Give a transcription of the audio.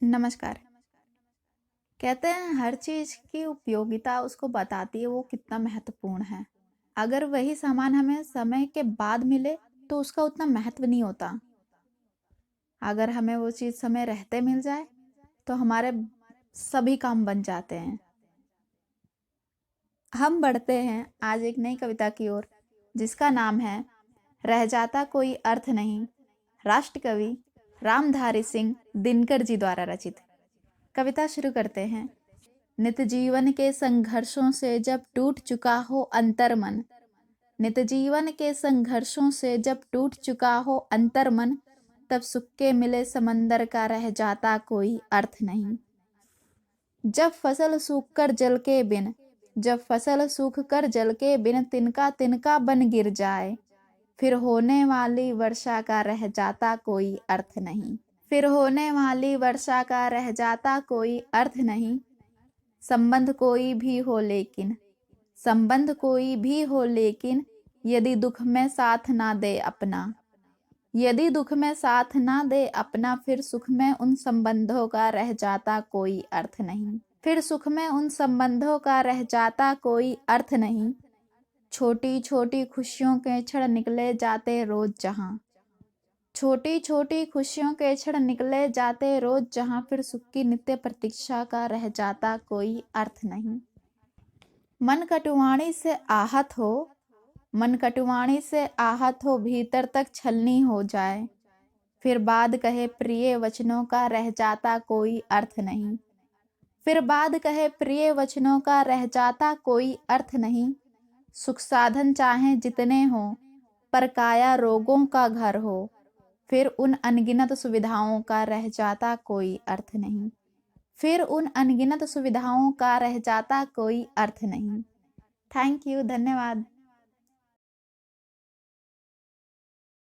नमस्कार। कहते हैं हर चीज़ की उपयोगिता उसको बताती है वो कितना महत्वपूर्ण है। अगर वही सामान हमें समय के बाद मिले तो उसका उतना महत्व नहीं होता। अगर हमें वो चीज़ समय रहते मिल जाए तो हमारे सभी काम बन जाते हैं। हम बढ़ते हैं आज एक नई कविता की ओर जिसका नाम है रह जाता कोई अर्थ नहीं। राष्ट्र कवि रामधारी सिंह दिनकर जी द्वारा रचित। कविता शुरू करते हैं। नित जीवन के संघर्षों से जब टूट चुका हो अंतर्मन, नित जीवन के संघर्षों से जब टूट चुका हो अंतर्मन, तब सुख के मिले समंदर का रह जाता कोई अर्थ नहीं। जब फसल सूख कर जल के बिन, जब फसल सूख कर जल के बिन तिनका तिनका बन गिर जाए, फिर होने वाली वर्षा का रह जाता कोई अर्थ नहीं। फिर होने वाली वर्षा का रह जाता कोई अर्थ नहीं। संबंध कोई भी हो लेकिन, संबंध कोई भी हो लेकिन, यदि दुख में साथ ना दे अपना, यदि दुख में साथ ना दे अपना, फिर सुख में उन संबंधों का रह जाता कोई अर्थ नहीं। फिर सुख में उन संबंधों का रह जाता कोई अर्थ नहीं। छोटी छोटी खुशियों के क्षण निकले जाते रोज जहां, छोटी छोटी खुशियों के क्षण निकले जाते रोज जहां, फिर सुख की नित्य प्रतीक्षा का रह जाता कोई अर्थ नहीं। मन कटुवाणी से आहत हो, मन कटुवाणी से आहत हो, भीतर तक छलनी हो जाए, फिर बाद कहे प्रिय वचनों का रह जाता कोई अर्थ नहीं। फिर बाद कहे प्रिय वचनों का रह जाता कोई अर्थ नहीं। सुख साधन चाहे जितने हो, पर काया रोगों का घर हो, फिर उन अनगिनत सुविधाओं का रह जाता कोई अर्थ नहीं। फिर उन अनगिनत सुविधाओं का रह जाता कोई अर्थ नहीं। थैंक यू, धन्यवाद।